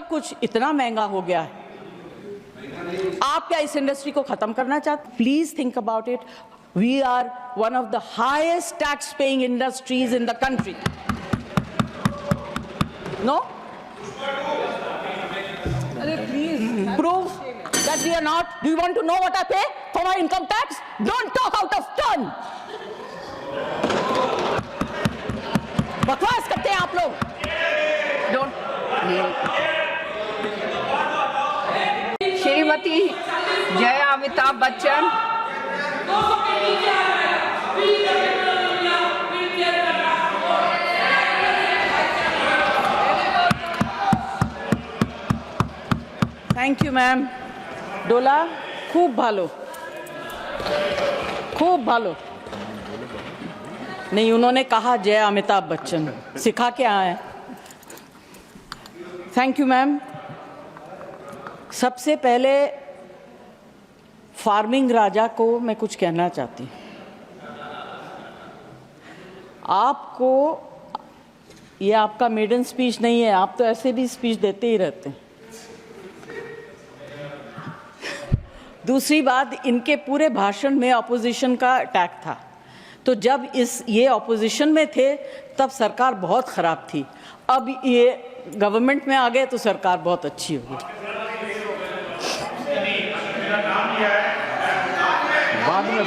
कुछ इतना महंगा हो गया है, आप क्या इस इंडस्ट्री को खत्म करना चाहते? Please think about it. We are one of the highest tax paying industries in the country. No? Prove that we are not. Do you want to know what I pay for my income tax? Don't talk out of turn. बकवास करते हैं आप लोग. Don't. Shrimati Jaya Amitabh Bachchan. Thank you ma'am. डोला खूब भालो, खूब भालो. नहीं, उन्होंने कहा जय अमिताभ बच्चन, सिखा के आए. Thank you ma'am. सबसे पहले फार्मिंग राजा को मैं कुछ कहना चाहती हूँ. आपको ये आपका मेडन स्पीच नहीं है, आप तो ऐसे भी स्पीच देते ही रहते हैं. दूसरी बात, इनके पूरे भाषण में अपोजिशन का अटैक था. तो जब ये अपोजिशन में थे तब सरकार बहुत ख़राब थी. अब ये गवर्नमेंट में आ गए तो सरकार बहुत अच्छी होगी. बाद में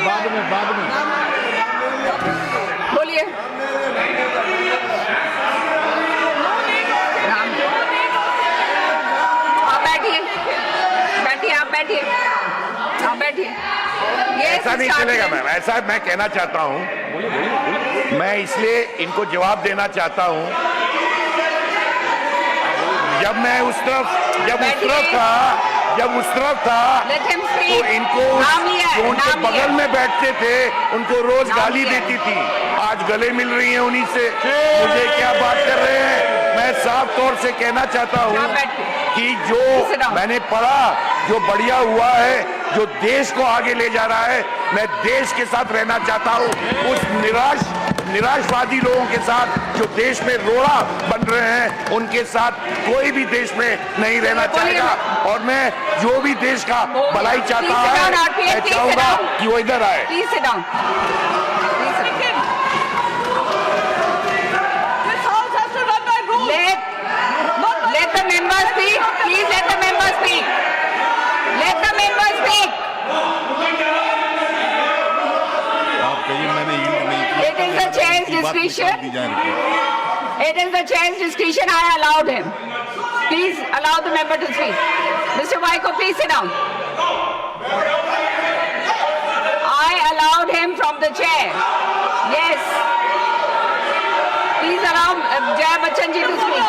बोलिए. आप बैठिए, आप बैठिए. ऐसा नहीं चलेगा मैम. ऐसा मैं कहना चाहता हूं, मैं इसलिए इनको जवाब देना चाहता हूं. जब मैं उस तरफ था तो इनको जो उनके बगल में बैठते थे उनको रोज गाली देती थी. आज गले मिल रही हैं उन्हीं से. मुझे क्या बात कर रहे हैं? मैं साफ तौर से कहना चाहता हूं कि जो मैंने पढ़ा, जो बढ़िया हुआ है, जो देश को आगे ले जा रहा है, मैं देश के साथ रहना चाहता हूं. उस निराशवादी लोगों के साथ जो देश में रोड़ा बन रहे हैं, उनके साथ कोई भी देश में नहीं रहना चाहेगा. और मैं जो भी देश का भलाई चाहता है, मैं चाहूंगा कि वो इधर आए. Let the member speak. Please let the member speak. Let the member speak. It is the chair's discretion. It is the chair's discretion. I allowed him. Please allow the member to speak. Mr. Waiko, please sit down. I allowed him from the chair. Yes. Please allow Jaya Bachchan ji to speak.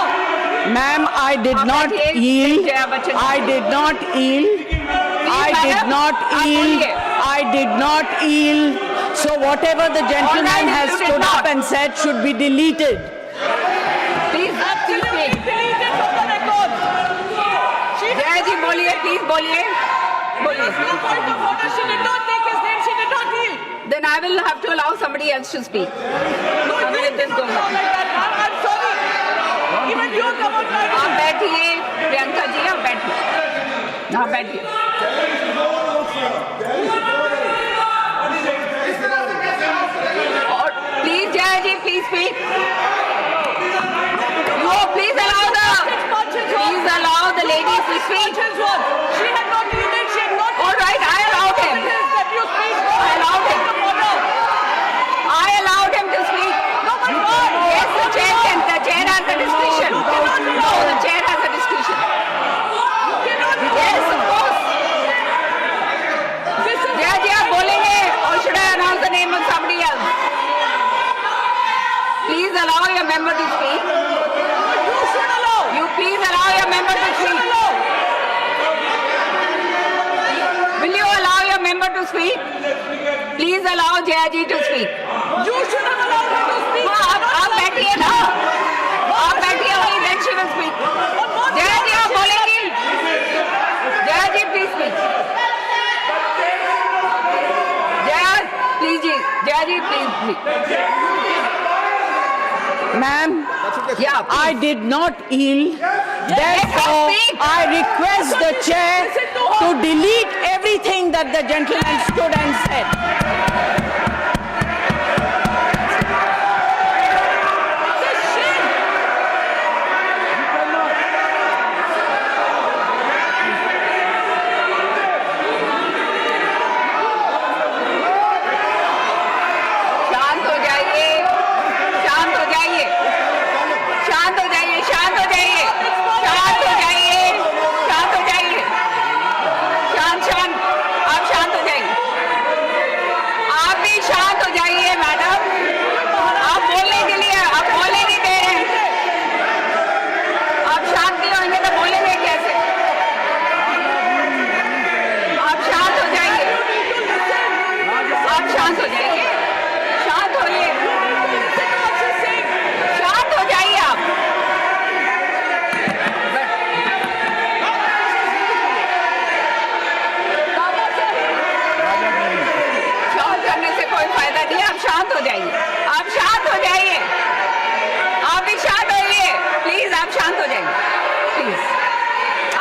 Ma'am, I did not yield. I did not yield. I did not yield. So whatever the gentleman has stood up and said should be deleted. Please speak. Jaya ji, boliye, please boliye. Then I will have to allow somebody else to speak. आप बैठिए प्रियंका जी, आप बैठिए. आप बैठिए. और please Jaya ji, please speak. No, please allow the ladies to speak. All right, I allowed him. I allowed him to speak. Yes, the chair has the discretion. No, the chair has the discretion. Yes, of course. Jaya ji, आप बोलेंगे, or should I announce the name of somebody else? Please allow your member to speak. You please allow your member to speak. Will you allow your member to speak? Please allow Jaya ji to speak. You should have allowed her to speak. आप बैठिए ना. आप बैठिए, वही then she will speak. Jaya जी, आप बोलेंगी. जया जी, please speak. Jaya ji, please speak. Ma'am, Yeah, I did not yield. Therefore, I request the chair to delete everything that the gentleman stood and said. शांत हो जाइए, शांत हो जाइए, शांत हो जाइए, शांत हो जाइए, शांत हो जाइए, शांत हो जाइए, शांत शांत, आप शांत हो जाइए, आप भी शांत हो जाइए मैडम, आप बोलने के लिए, आप बोलने नहीं दे रहे हैं, आप शांत नहीं होंगे तो बोलेंगे कैसे? आप शांत हो जाइए, आप शांत हो जाइए, शांत होइए, शांत हो जाइए आप। शांत करने से कोई फायदा नहीं है, आप शांत हो जाइए, आप शांत हो जाइए, आप भी शांत होइए, प्लीज आप शांत हो जाइए, प्लीज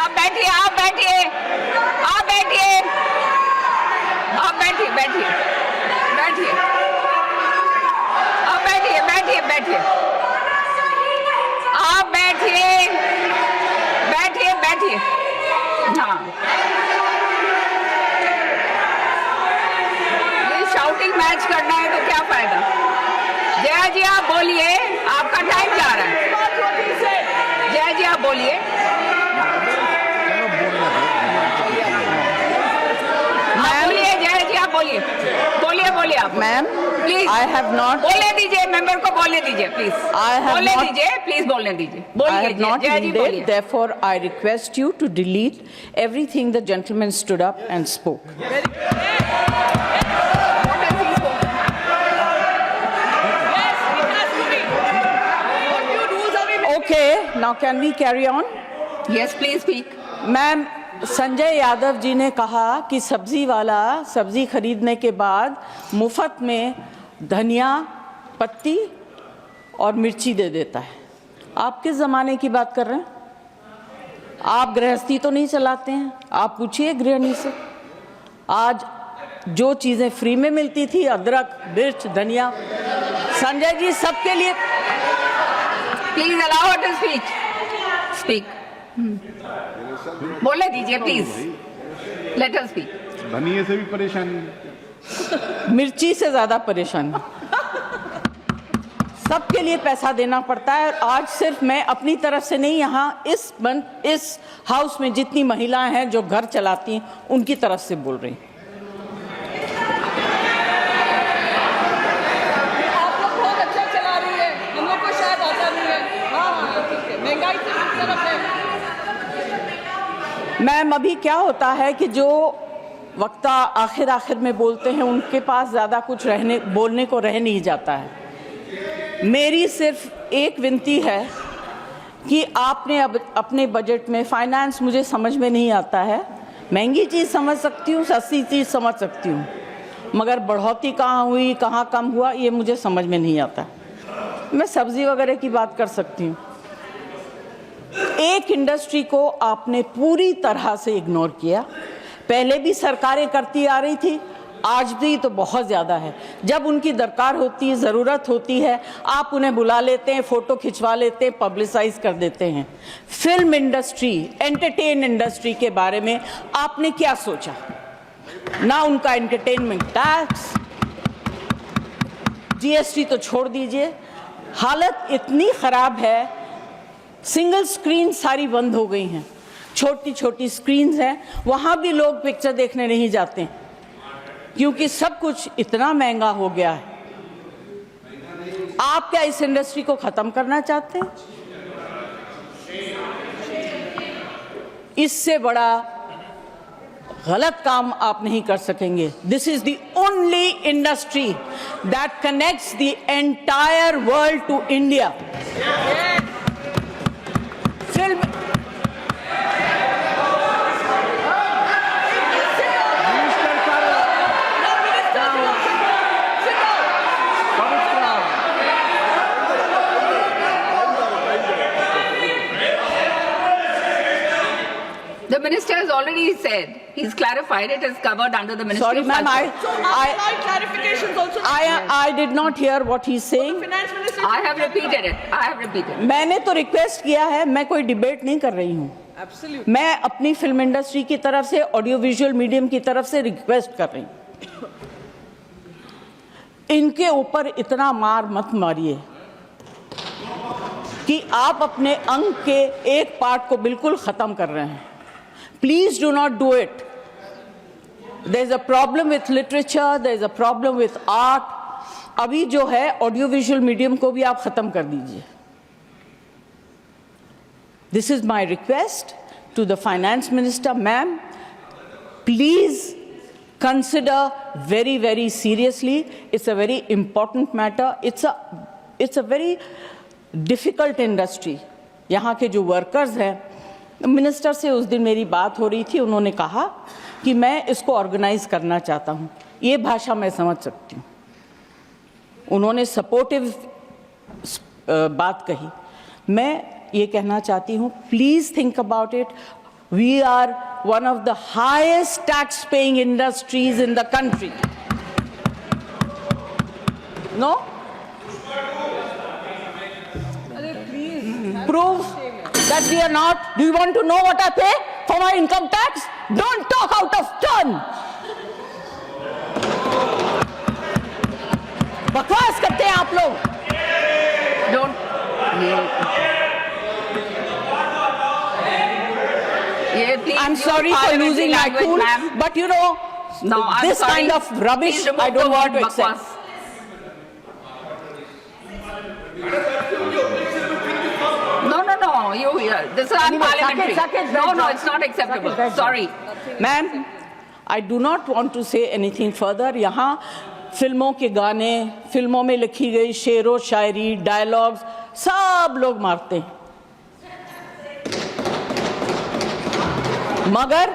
आप बैठिए, आप बैठिए, आप बैठिए, आप बैठिए, बैठिए, बैठिए, आप बैठिए, बैठिए, बैठिए, आप बैठिए, बैठिए, बैठिए, हाँ, ये शाउटिंग मैच करना है तो क्या फायदा? जया जी आप बोलिए, आपका टाइम जा रहा है, जया जी आप बोलिए, आप बोलिए, जया जी आप बोलिए, बोलिए, बोलिए आप Ma'am, please, I have not, बोलने दीजिए, मेंबर को बोलने दीजिए प्लीज, I have बोलने not- दीजिए, प्लीज बोलने दीजिए, I बोलिए have not Jaya ji yielded. बोलिए। Therefore, I request you to delete everything the gentleman stood up and spoke. Okay, now can we carry on? Yes please speak. Ma'am, Sanjay Yadav ji ने कहा कि सब्जी वाला सब्जी खरीदने के बाद मुफ्त में धनिया पत्ती और मिर्ची दे देता है। आप किस ज़माने की बात कर रहे हैं? आप गृहस्थी तो नहीं चलाते हैं? आप पूछिए गृहिणी से। आज जो चीज़ें फ्री में मिलती थी, अदरक, मिर्च, धनिया, संजय जी सबके लिए। Please allow her to speak, speak, बोलने दीजिए प्लीज, लेट अस स्पीक। धनिये से भी परेशानी, मिर्ची से ज्यादा परेशानी, सबके लिए पैसा देना पड़ता है। और आज सिर्फ मैं अपनी तरफ से नहीं, यहाँ इस हाउस में जितनी महिलाएं हैं जो घर चलाती हैं उनकी तरफ से बोल रही हूँ। आप लोग बहुत अच्छा चला रही है, हम लोग को शायद आता नहीं है। हाँ, ठीक है, महंगाई से किस तरफ है? मैम, अभी क्या होता है कि जो वक्ता आखिर में बोलते हैं उनके पास ज़्यादा कुछ बोलने को रह नहीं जाता है। मेरी सिर्फ एक विनती है कि आपने अब अपने बजट में, फाइनेंस मुझे समझ में नहीं आता है, महंगी चीज़ समझ सकती हूँ, सस्ती चीज़ समझ सकती हूँ, मगर बढ़ोतरी कहाँ हुई, कहाँ कम हुआ, ये मुझे समझ में नहीं आता। मैं सब्ज़ी वगैरह की बात कर सकती हूँ। एक इंडस्ट्री को आपने पूरी तरह से इग्नोर किया। पहले भी सरकारें करती आ रही थी, आज भी तो बहुत ज़्यादा है। जब उनकी दरकार होती है, ज़रूरत होती है, आप उन्हें बुला लेते हैं, फ़ोटो खिंचवा लेते हैं, पब्लिसाइज कर देते हैं। फिल्म इंडस्ट्री, एंटरटेन इंडस्ट्री के बारे में आपने क्या सोचा? ना उनका एंटरटेनमेंट टैक्स, जीएसटी तो छोड़ दीजिए। हालत इतनी ख़राब है, सिंगल स्क्रीन सारी बंद हो गई हैं, छोटी छोटी स्क्रीन्स हैं, वहाँ भी लोग पिक्चर देखने नहीं जाते क्योंकि सब कुछ इतना महंगा हो गया है। आप क्या इस इंडस्ट्री को ख़त्म करना चाहते हैं? इससे बड़ा गलत काम आप नहीं कर सकेंगे। This is the only industry that connects the entire world to India. Film The minister has already said, he's clarified it is covered under the Ministry Sorry, of ma'am, Culture. So are there clarifications also? I did not hear what he's saying. Finance Minister. I have repeated it. I have repeated. मैंने तो request किया है, मैं कोई debate नहीं कर रही हूँ. Absolutely. मैं अपनी फिल्म इंडस्ट्री की तरफ से, ऑडियो विजुअल मीडियम की तरफ से रिक्वेस्ट कर रही हूँ. इनके ऊपर इतना मार मत मारिए कि आप अपने अंग के एक पार्ट को बिल्कुल खत्म कर रहे हैं. Please do not do it. There is a problem with literature, there is a problem with art. अभी जो है ऑडियो विजुअल मीडियम को भी आप खत्म कर दीजिए. This is my request to the finance minister. Ma'am, please consider very, very seriously. It's a very important matter. It's a very difficult industry. यहाँ के जो वर्कर्स हैं, मिनिस्टर से उस दिन मेरी बात हो रही थी, उन्होंने कहा कि मैं इसको ऑर्गेनाइज करना चाहता हूँ. ये भाषा मैं समझ सकती हूँ. उन्होंने सपोर्टिव बात कही. मैं ये कहना चाहती हूँ, please think about it. We are one of the highest tax-paying industries in the country. No? Prove that we are not. Do you want to know what I pay for my income tax? Don't talk out of turn. बकवास करते हैं आप लोग. Don't. I'm sorry for losing my cool, but you know, No, I'm this sorry. kind of rubbish Please remove I the don't want word to accept. bakwas. No. This is unparliamentary. Saket, No, it's not acceptable. Sorry. Ma'am, I do not want to say anything further. यहाँ फिल्मों के गाने, फिल्मों में लिखी गई शेरो शायरी, dialogues सब लोग मारते हैं. मगर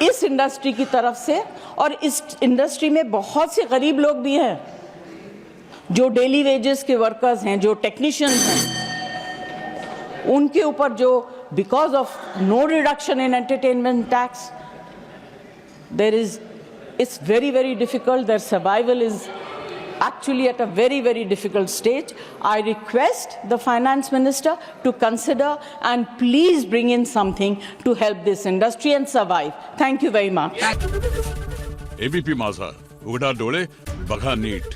इस इंडस्ट्री की तरफ से, और इस इंडस्ट्री में बहुत से गरीब लोग भी हैं जो डेली वेजेस के वर्कर्स हैं, जो टेक्नीशियंस हैं, उनके ऊपर जो because of no reduction in entertainment tax, it's very, very difficult. Their survival is actually at a very, very difficult stage. I request the finance minister to consider and please bring in something to help this industry and survive. Thank you very much. ABP माझा, उघडा डोळे बघा NEET.